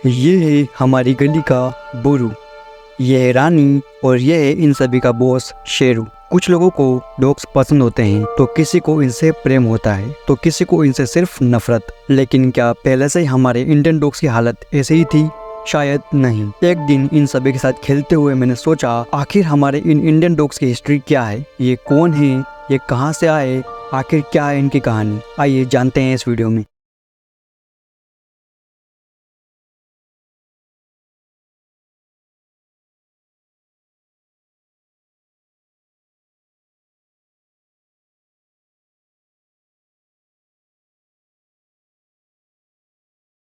ये है हमारी गली का बोरू, ये है रानी और ये है इन सभी का बॉस शेरू। कुछ लोगों को डॉग्स पसंद होते हैं तो किसी को इनसे प्रेम होता है तो किसी को इनसे सिर्फ नफरत। लेकिन क्या पहले से ही हमारे इंडियन डॉग्स की हालत ऐसे ही थी? शायद नहीं। एक दिन इन सभी के साथ खेलते हुए मैंने सोचा, आखिर हमारे इन इंडियन डॉग्स की हिस्ट्री क्या है, ये कौन है, ये कहाँ से आए, आखिर क्या है इनकी कहानी। आइए जानते हैं इस वीडियो में।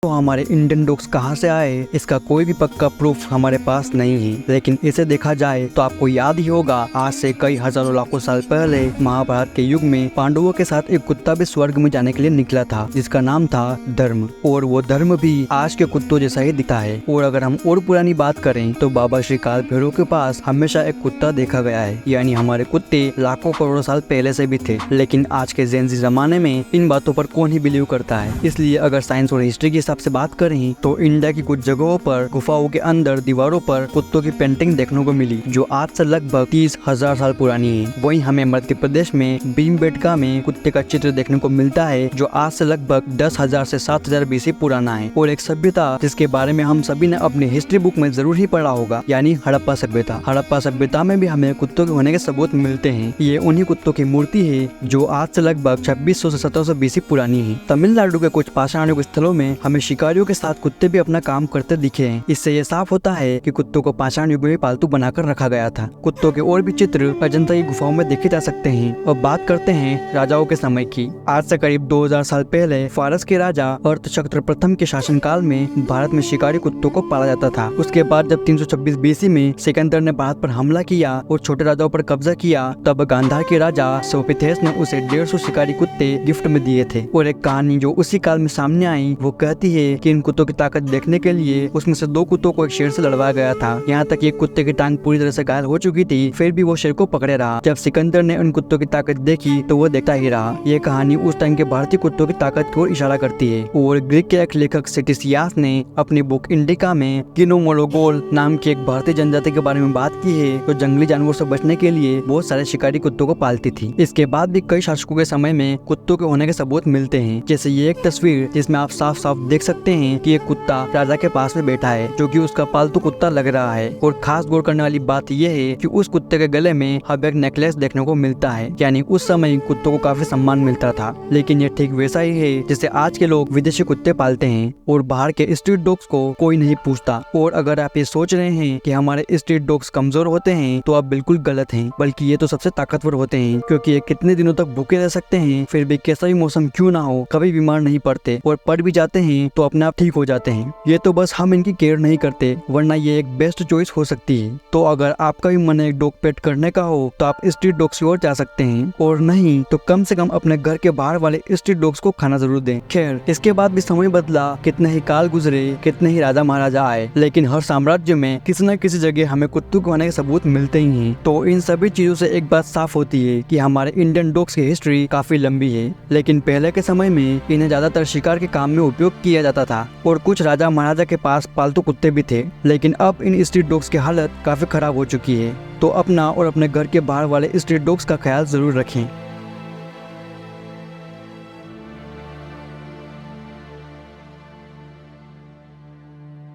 तो हमारे इंडियन डॉग्स कहाँ से आए, इसका कोई भी पक्का प्रूफ हमारे पास नहीं है। लेकिन इसे देखा जाए तो आपको याद ही होगा, आज से कई हजारों लाखों साल पहले महाभारत के युग में पांडवों के साथ एक कुत्ता भी स्वर्ग में जाने के लिए निकला था, जिसका नाम था धर्म। और वो धर्म भी आज के कुत्तों जैसा ही दिखता है। और अगर हम और पुरानी बात करें तो बाबा श्री काल भैरव के पास हमेशा एक कुत्ता देखा गया है, यानी हमारे कुत्ते लाखों करोड़ों साल पहले से भी थे। लेकिन आज के जेन ज़ी जमाने में इन बातों पर कौन ही बिलीव करता है। इसलिए अगर साइंस और हिस्ट्री के से बात करें तो इंडिया की कुछ जगहों पर गुफाओं के अंदर दीवारों पर कुत्तों की पेंटिंग देखने को मिली, जो आज से लगभग 30,000 साल पुरानी है। वहीं हमें मध्य प्रदेश में भीमबेटका में कुत्ते का चित्र देखने को मिलता है, जो आज से लगभग 10,000 से 7,000 बीसी पुराना है। और एक सभ्यता जिसके बारे में हम सभी ने अपनी हिस्ट्री बुक में जरूर ही पढ़ा होगा, यानी हड़प्पा सभ्यता। हड़प्पा सभ्यता में भी हमें कुत्तों के होने के सबूत मिलते हैं। ये उन्हीं कुत्तों की मूर्ति है जो आज से लगभग 2600 से 1700 बीसी पुरानी है। तमिलनाडु के कुछ पाषाण स्थलों में हमें शिकारियों के साथ कुत्ते भी अपना काम करते दिखे हैं। इससे ये साफ होता है कि कुत्तों को पाषाण युग में पालतू बनाकर रखा गया था। कुत्तों के और भी चित्र अजंता की गुफाओं में देखे जा सकते हैं। अब बात करते हैं राजाओं के समय की। आज से करीब 2000 साल पहले फारस के राजा अर्थशक्र प्रथम के शासनकाल में भारत में शिकारी कुत्तों को पाला जाता था। उसके बाद जब 326 बीसी में सिकंदर ने भारत पर हमला किया और छोटे राजाओं पर कब्जा किया, तब गांधार के राजा सोपिथेस ने उसे 150 शिकारी कुत्ते गिफ्ट में दिए थे। और एक कहानी जो उसी काल में सामने आई वो कहती है कि इन कुत्तों की ताकत देखने के लिए उसमें से 2 कुत्तों को एक शेर से लड़वाया गया था। यहाँ तक एक कुत्ते की टांग पूरी तरह से घायल हो चुकी थी, फिर भी वो शेर को पकड़े रहा। जब सिकंदर ने उन कुत्तों की ताकत देखी तो वो देखता ही रहा। ये कहानी उस टाइम के भारतीय कुत्तों की ताकत की ओर इशारा करती है। और ग्रीक के एक लेखक सेटिसियास ने अपनी बुक इंडिका में किनोमोलोगोल नाम की एक भारतीय जनजाति के बारे में बात की है, तो जंगली जानवरों से बचने के लिए बहुत सारे शिकारी कुत्तों को पालती थी। इसके बाद भी कई शासकों के समय में कुत्तों के होने के सबूत मिलते हैं, जैसे ये एक तस्वीर जिसमें आप साफ साफ देख सकते हैं कि एक कुत्ता राजा के पास में बैठा है, जो कि उसका पालतू कुत्ता लग रहा है। और खास गौर करने वाली बात यह है कि उस कुत्ते के गले में हमें एक नेकलेस देखने को मिलता है, यानी उस समय कुत्तों को काफी सम्मान मिलता था। लेकिन ये ठीक वैसा ही है जैसे आज के लोग विदेशी कुत्ते पालते हैं और बाहर के स्ट्रीट डॉग्स को कोई नहीं पूछता। और अगर आप ये सोच रहे हैं कि हमारे स्ट्रीट डॉग्स कमजोर होते हैं तो आप बिल्कुल गलत हैं, बल्कि ये तो सबसे ताकतवर होते हैं, क्योंकि ये कितने दिनों तक भूखे रह सकते हैं, फिर भी कैसा भी मौसम क्यों ना हो कभी बीमार नहीं पड़ते, और पड़ भी जाते हैं तो अपने आप ठीक हो जाते हैं। ये तो बस हम इनकी केयर नहीं करते, वरना ये एक बेस्ट चॉइस हो सकती है। तो अगर आपका भी मन एक डॉग पेट करने का हो तो आप स्ट्रीट डॉग्स की ओर जा सकते हैं, और नहीं तो कम से कम अपने घर के बाहर वाले स्ट्रीट डॉग्स को खाना जरूर दें। खैर, इसके बाद भी समय बदला, कितने ही काल गुजरे, कितने ही राजा महाराजा आए, लेकिन हर साम्राज्य में किसी न किसी जगह हमें कुत्तों के होने के सबूत मिलते ही हैं। तो इन सभी चीजों से एक बात साफ होती है कि हमारे इंडियन डॉग्स की हिस्ट्री काफी लंबी है। लेकिन पहले के समय में इन्हें ज्यादातर शिकार के काम में उपयोग किया जाता था, और कुछ राजा महाराजा के पास पालतू कुत्ते भी थे। लेकिन अब इन स्ट्रीट डॉग्स की हालत काफी खराब हो चुकी है। तो अपना और अपने घर के बाहर वाले स्ट्रीट डॉग्स का ख्याल जरूर रखें।